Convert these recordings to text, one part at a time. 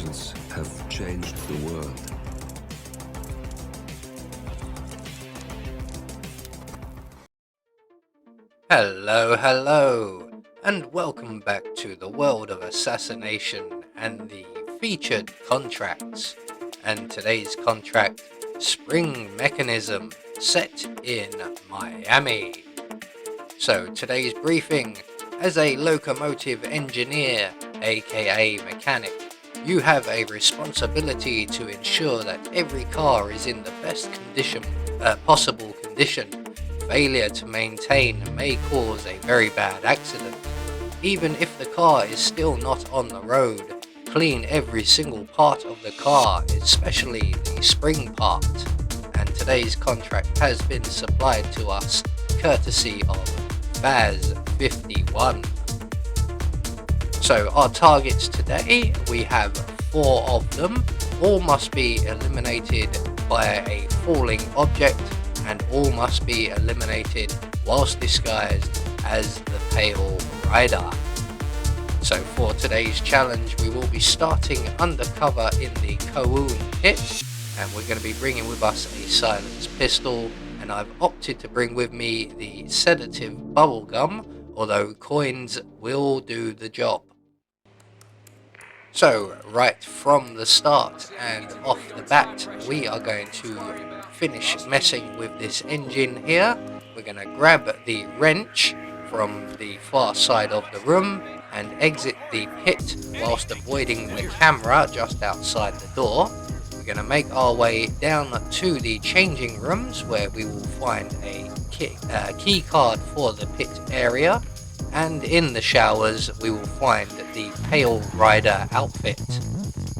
intelligence have changed the world. Hello, and welcome back to the world of assassination and the featured contracts. And today's contract, Spring Mechanism, set in Miami. So today's briefing, as a locomotive engineer, aka mechanic, you have a responsibility to ensure that every car is in the best possible condition. Failure to maintain may cause a very bad accident. Even if the car is still not on the road, clean every single part of the car, especially the spring part. And today's contract has been supplied to us courtesy of Baz 51. So our targets today, we have 4 of them. All must be eliminated by a falling object, and all must be eliminated whilst disguised as the Pale Rider. So for today's challenge, we will be starting undercover in the Coon pit, and we're going to be bringing with us a silenced pistol, and I've opted to bring with me the sedative bubblegum, although coins will do the job. So right from the start and off the bat, we are going to finish messing with this engine here. We're going to grab the wrench from the far side of the room and exit the pit whilst avoiding the camera just outside the door. We're going to make our way down to the changing rooms, where we will find a key card for the pit area, and in the showers we will find the Pale Rider outfit.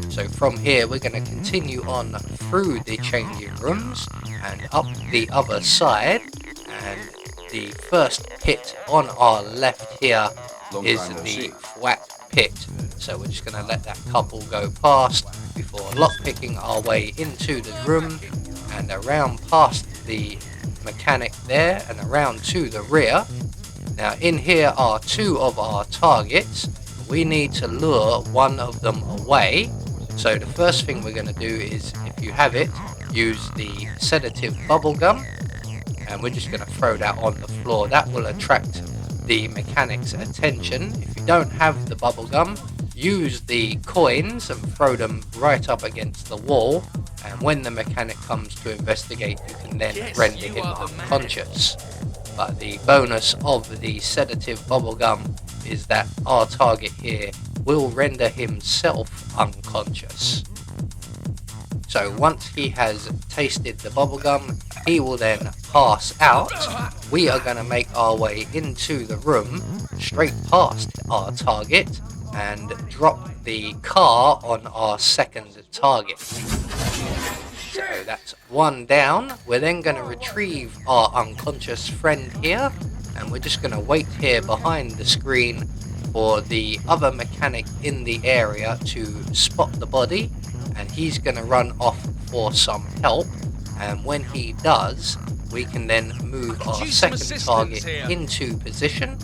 So from here we're going to continue on through the changing rooms and up the other side, and the first pit on our left here is the Thwack pit. So we're just going to let that couple go past before lockpicking our way into the room and around past the mechanic there and around to the rear. Now in here are 2 of our targets. We need to lure one of them away. So the first thing we're going to do is, if you have it, use the sedative bubblegum, and we're just going to throw that on the floor. That will attract the mechanic's attention. If you don't have the bubblegum, use the coins and throw them right up against the wall, and when the mechanic comes to investigate, you can then render him unconscious. But the bonus of the sedative bubblegum is that our target here will render himself unconscious. So once he has tasted the bubblegum, he will then pass out. We are going to make our way into the room, straight past our target, and drop the car on our second target. So that's 1 down. We're then going to retrieve our unconscious friend here, and we're just going to wait here behind the screen for the other mechanic in the area to spot the body, and he's going to run off for some help, and when he does, we can then move our second target into position.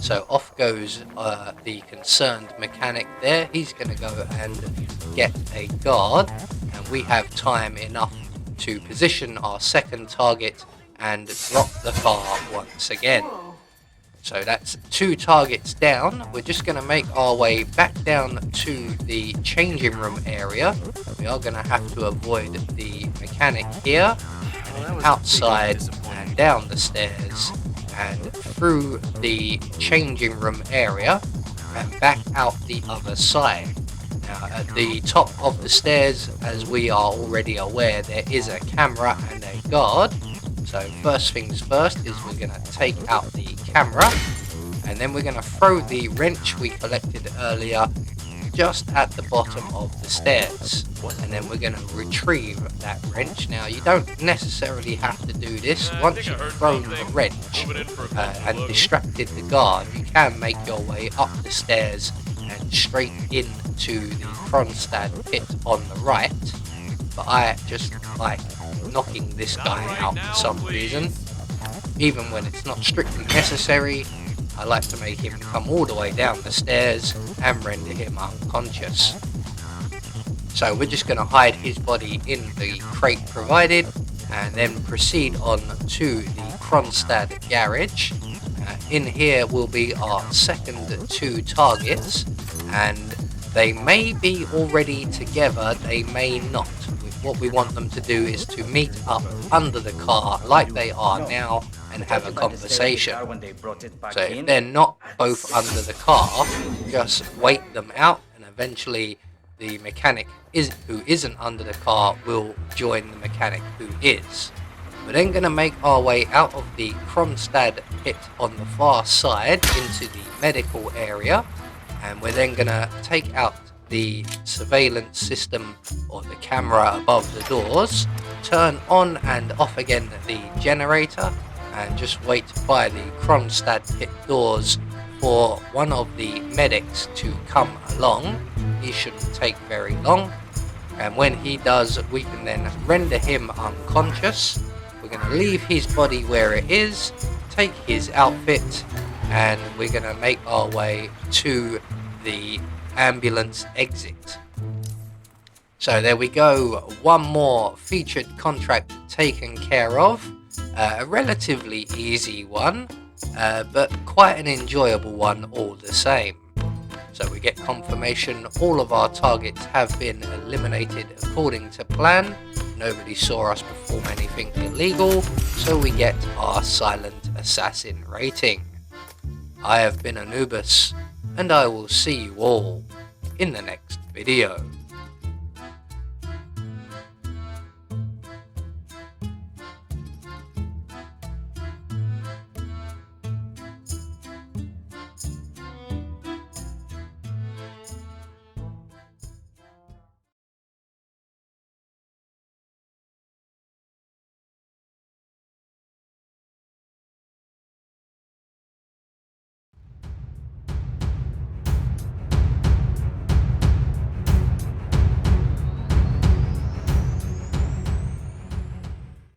So off goes the concerned mechanic there. He's going to go and get a guard, and we have time enough to position our second target and drop the car once again. So that's 2 targets down. We're just going to make our way back down to the changing room area. We are going to have to avoid the mechanic here, and outside and down the stairs and through the changing room area and back out the other side. Now at the top of the stairs, as we are already aware, there is a camera and a guard. So first things first is we're going to take out the camera, and then we're going to throw the wrench we collected earlier just at the bottom of the stairs, and then we're going to retrieve that wrench. Now you don't necessarily have to do this. Once you've thrown the wrench and distracted the guard, you can make your way up the stairs and straight into the Kronstadt pit on the right. But I just like knocking this guy out for some reason. Even when it's not strictly necessary, I like to make him come all the way down the stairs and render him unconscious. So we're just going to hide his body in the crate provided, and then proceed on to the Kronstadt garage. In here will be our second 2 targets, and they may be already together, they may not. What we want them to do is to meet up under the car like they are now and have a conversation. So if they're not both under the car, just wait them out, and eventually the mechanic who isn't under the car will join the mechanic who is. We're then going to make our way out of the Kronstadt pit on the far side into the medical area, and we're then going to take out the surveillance system or the camera above the doors, turn on and off again the generator, and just wait by the Kronstadt pit doors for one of the medics to come along. He shouldn't take very long, and when he does, we can then render him unconscious. We're going to leave his body where it is, take his outfit, and we're going to make our way to the ambulance exit. So there we go, one more featured contract taken care of. A relatively easy one, but quite an enjoyable one all the same. So we get confirmation all of our targets have been eliminated according to plan. Nobody saw us perform anything illegal, so we get our silent assassin rating. I have been Anubis, and I will see you all in the next video.